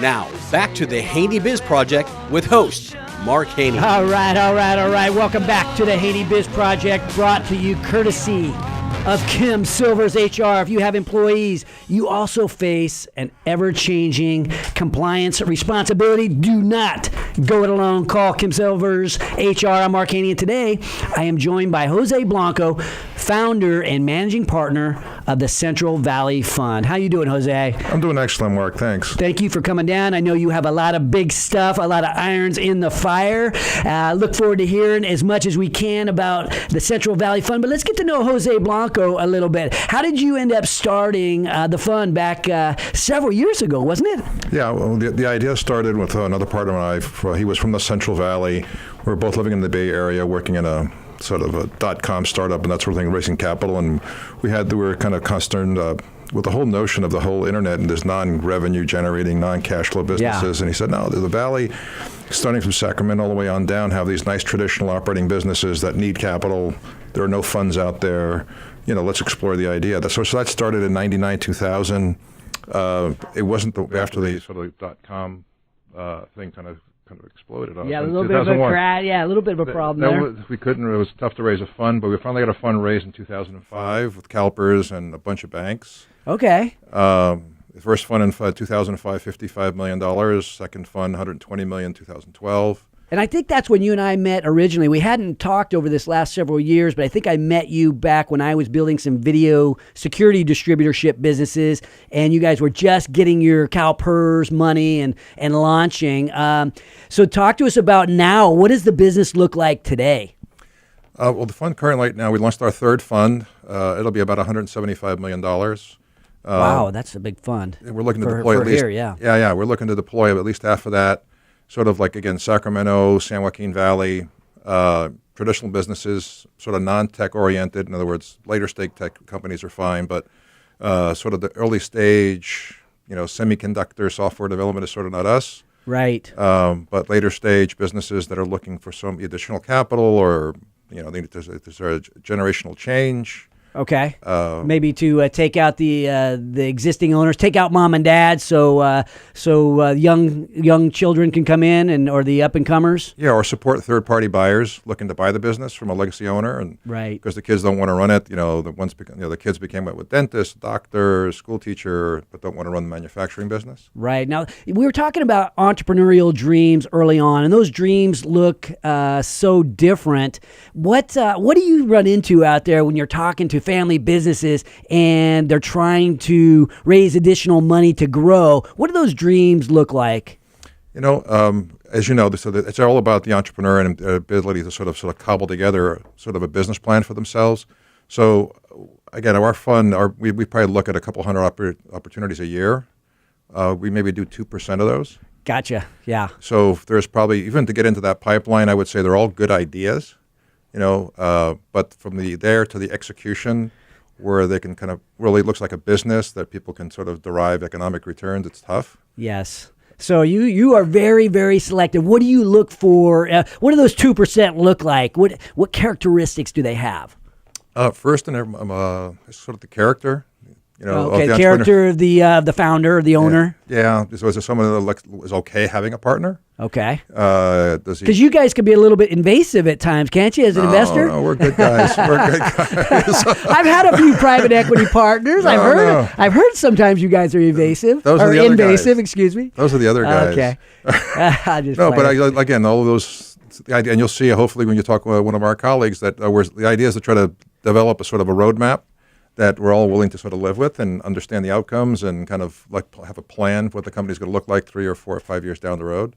Now, back to the Haney Biz Project with host Mark Haney. All right. Welcome back to the Haney Biz Project, brought to you courtesy of Kim Silver's HR. If you have employees, you also face an ever-changing compliance responsibility. Do not go it alone. Call Kim Silver's HR. I'm Mark Haney, and today I am joined by Jose Blanco, founder and managing partner of the Central Valley Fund. How you doing, Jose? I'm doing excellent, Mark. Thanks. Thank you for coming down. I know you have a lot of big stuff, a lot of irons in the fire. Look forward to hearing as much as we can about the Central Valley Fund. But let's get to know Jose Blanco a little bit. How did you end up starting the fund back several years ago, wasn't it? Yeah, well, the idea started with another partner and I. He was from the Central Valley. We were both living in the Bay Area, working in a sort of a .com startup and that sort of thing, raising capital. And we were kind of concerned with the whole notion of the whole internet and this non-revenue generating, non-cash flow businesses. Yeah. And he said, no, the Valley, starting from Sacramento all the way on down, have these nice traditional operating businesses that need capital. There are no funds out there. Let's explore the idea. So that started in 99, 2000. It wasn't after the sort of .com thing kind of exploded. Yeah, a little bit of a crash. Yeah, a little bit of a problem there. We couldn't. It was tough to raise a fund, but we finally got a fund raised in 2005 with CalPERS and a bunch of banks. Okay. The first fund in 2005, $55 million. Second fund, $120 million, 2012. And I think that's when you and I met originally. We hadn't talked over this last several years, but I think I met you back when I was building some video security distributorship businesses, and you guys were just getting your CalPERS money and launching. So talk to us about now. What does the business look like today? Well, the fund currently right now, we launched our third fund. It'll be about $175 million. Wow, that's a big fund. We're looking to deploy at least. Yeah. We're looking to deploy at least half of that. Sort of like, again, Sacramento, San Joaquin Valley, traditional businesses, sort of non-tech oriented. In other words, later stage tech companies are fine, but sort of the early stage, semiconductor software development is sort of not us. Right. But later stage businesses that are looking for some additional capital or, there's a generational change. Okay. Maybe to take out the existing owners, take out mom and dad, so young children can come in or the up and comers. Yeah, or support third party buyers looking to buy the business from a legacy owner, and right, because the kids don't want to run it. The kids became with dentists, doctors, school teacher, but don't want to run the manufacturing business. Right. Now we were talking about entrepreneurial dreams early on, and those dreams look so different. What do you run into out there when you're talking to family businesses and they're trying to raise additional money to grow? What do those dreams look like? As you know, it's all about the entrepreneur and their ability to sort of cobble together sort of a business plan for themselves. So again, our fund, we probably look at a couple hundred opportunities a year. We maybe do 2% of those. Gotcha. Yeah. So there's probably, even to get into that pipeline, I would say they're all good ideas. But from there to the execution, where they can kind of really looks like a business that people can sort of derive economic returns, it's tough. Yes. So you are very, very selective. What do you look for? What do those 2% look like? What characteristics do they have? First, sort of the character. Okay, the character of the founder, the owner. Yeah. So is there someone that is okay having a partner? Okay. Because you guys can be a little bit invasive at times, can't you, as an investor? No, we're good guys. I've had a few private equity partners. I've heard sometimes you guys are evasive. Those are the other invasive, guys. Excuse me. Those are the other guys. Okay. Again, all of those, and you'll see hopefully when you talk with one of our colleagues that the idea is to try to develop a sort of a roadmap that we're all willing to sort of live with and understand the outcomes and kind of like have a plan for what the company's going to look like 3 or 4 or 5 years down the road.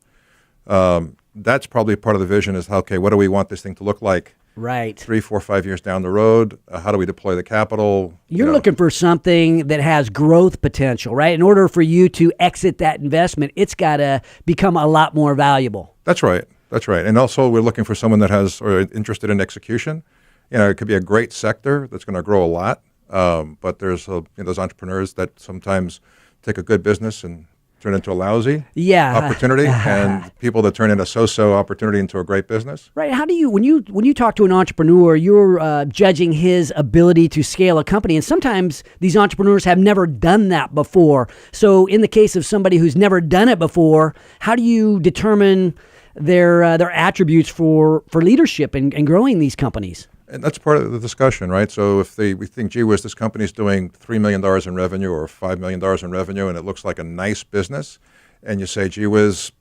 That's probably part of the vision is, okay, what do we want this thing to look like? Right. 3, 4, 5 years down the road. How do we deploy the capital? You're looking for something that has growth potential, right? In order for you to exit that investment, it's got to become a lot more valuable. That's right. And also we're looking for someone that has or interested in execution. It could be a great sector that's going to grow a lot. But there's those entrepreneurs that sometimes take a good business and turn into a lousy Yeah. opportunity, and people that turn into so-so opportunity into a great business. Right. How do you, when you talk to an entrepreneur, you're judging his ability to scale a company, and sometimes these entrepreneurs have never done that before. So, in the case of somebody who's never done it before, how do you determine their attributes for leadership and growing these companies? And that's part of the discussion, right? So if we think, gee whiz, this company's doing $3 million in revenue or $5 million in revenue, and it looks like a nice business, and you say, gee whiz,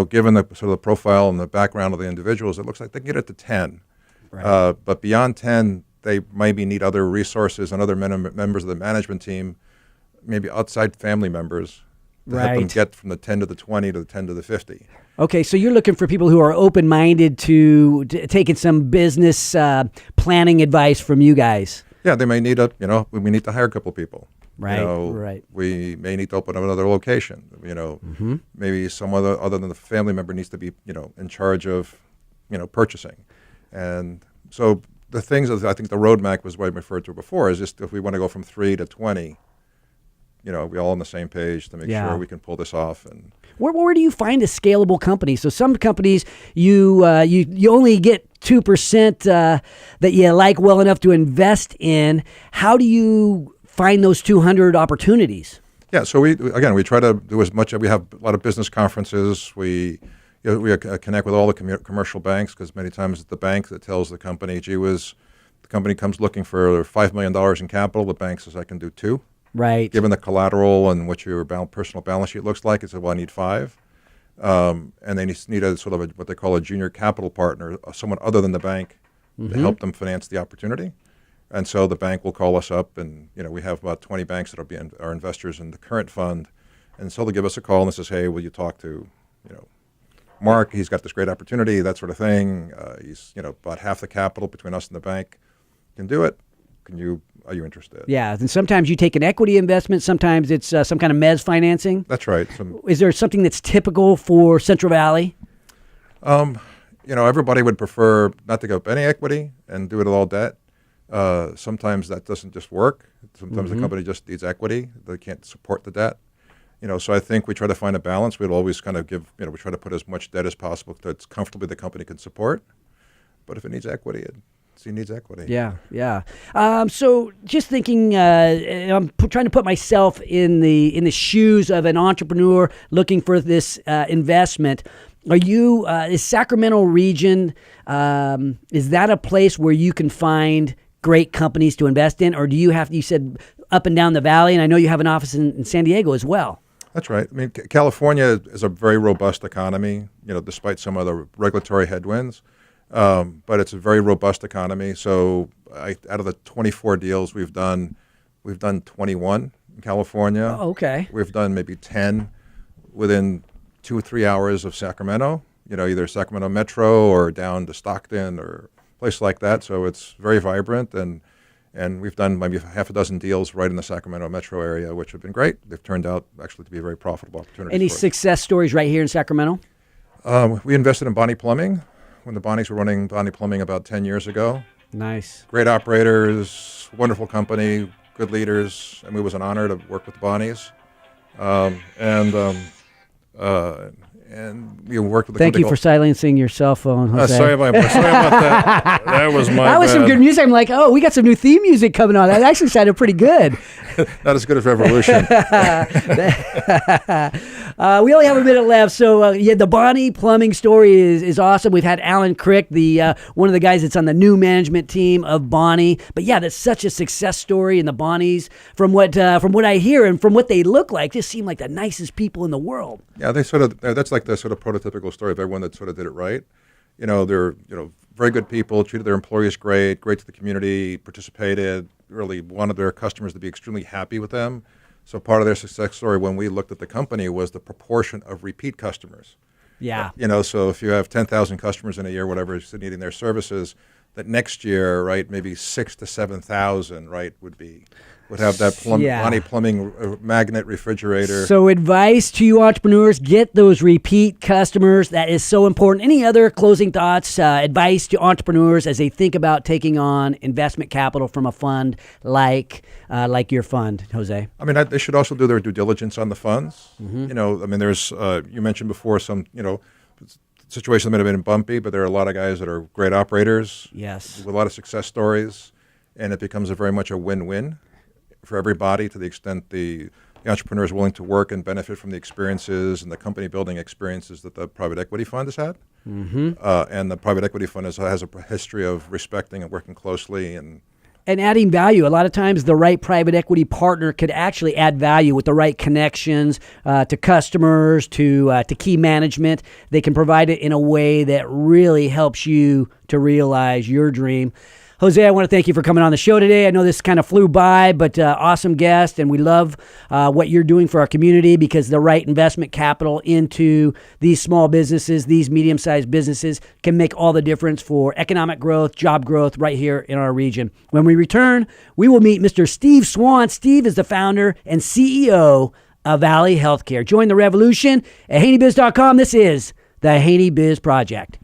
given the sort of the profile and the background of the individuals, it looks like they can get it to 10. Right. But beyond 10, they maybe need other resources and other members of the management team, maybe outside family members, to help them get from the 10 to the 20 to the 10 to the 50. Okay, so you're looking for people who are open-minded to taking some business planning advice from you guys. Yeah, they may need we need to hire a couple people. Right, right. We may need to open up another location. Maybe some other than the family member needs to be, in charge of, purchasing. And so the things that I think the roadmap was what I referred to before is just if we want to go from 3 to 20, we all on the same page to make sure we can pull this off. And where do you find a scalable company? So some companies you only get 2% that you like well enough to invest in. How do you find those 200 opportunities? Yeah, so we try to do as much. We have a lot of business conferences. We connect with all the commercial banks, because many times it's the bank that tells the company, gee whiz, the company comes looking for $5 million in capital. The bank says, I can do 2. Right. Given the collateral and what your personal balance sheet looks like, it said, well, I need 5. And they need a sort of what they call a junior capital partner, someone other than the bank, to help them finance the opportunity. And so the bank will call us up, and we have about 20 banks that are investors in the current fund, and so they'll give us a call and says, hey, will you talk to Mark? He's got this great opportunity, that sort of thing. He's about half the capital between us and the bank. Can do it. Are you interested? Yeah, and sometimes you take an equity investment. Sometimes it's some kind of mezz financing. That's right. Is there something that's typical for Central Valley? Everybody would prefer not to go up any equity and do it all debt. Sometimes that doesn't just work. Sometimes the company just needs equity. They can't support the debt. So I think we try to find a balance. We'd always kind of give, we try to put as much debt as possible that's comfortably the company can support. But if it needs equity, he needs equity. Yeah. So just thinking, I'm trying to put myself in the shoes of an entrepreneur looking for this investment. Are you, is Sacramento region, is that a place where you can find great companies to invest in? Or do you said up and down the valley, and I know you have an office in San Diego as well. That's right. I mean, California is a very robust economy, despite some of the regulatory headwinds. But it's a very robust economy. So out of the 24 deals we've done 21 in California. Oh, okay. We've done maybe 10 within 2 or 3 hours of Sacramento, either Sacramento Metro or down to Stockton or a place like that. So it's very vibrant, and we've done maybe half a dozen deals right in the Sacramento Metro area, which have been great. They've turned out actually to be a very profitable opportunity. Any success stories right here in Sacramento? We invested in Bonnie Plumbing when the Bonnies were running Bonnie Plumbing about 10 years ago. Nice. Great operators, wonderful company, good leaders. I mean, it was an honor to work with the Bonnies. And we worked with the Thank you for silencing your cell phone, Jose. Sorry about that. That was my That was bad. some good music. I'm like, oh, we got some new theme music coming on. That actually sounded pretty good. Not as good as Revolution. We only have a minute left, so the Bonnie Plumbing story is awesome. We've had Alan Crick, the one of the guys that's on the new management team of Bonnie. But yeah, that's such a success story, and the Bonnies, from what I hear and from what they look like, just seem like the nicest people in the world. Yeah, that's like the sort of prototypical story of everyone that sort of did it right. They're very good people, treated their employees great to the community, participated, really wanted their customers to be extremely happy with them. So part of their success story when we looked at the company was the proportion of repeat customers. Yeah. So if you have 10,000 customers in a year, whatever, is needing their services, that next year, right, maybe 6,000 to 7,000, right, would have that Monty Plumbing magnet refrigerator. So advice to you entrepreneurs, get those repeat customers. That is so important. Any other closing thoughts, advice to entrepreneurs as they think about taking on investment capital from a fund like your fund, Jose? I mean, they should also do their due diligence on the funds. There's, you mentioned before some, situations that might have been bumpy, but there are a lot of guys that are great operators. Yes. With a lot of success stories, and it becomes very much a win-win for everybody to the extent the entrepreneur is willing to work and benefit from the experiences and the company building experiences that the private equity fund has had. And the private equity fund has a history of respecting and working closely and adding value. A lot of times the right private equity partner could actually add value with the right connections to customers, to key management. They can provide it in a way that really helps you to realize your dream. Jose, I want to thank you for coming on the show today. I know this kind of flew by, but awesome guest, and we love what you're doing for our community, because the right investment capital into these small businesses, these medium-sized businesses, can make all the difference for economic growth, job growth right here in our region. When we return, we will meet Mr. Steve Swan. Steve is the founder and CEO of Valley Healthcare. Join the revolution at HaneyBiz.com. This is the Haney Biz Project.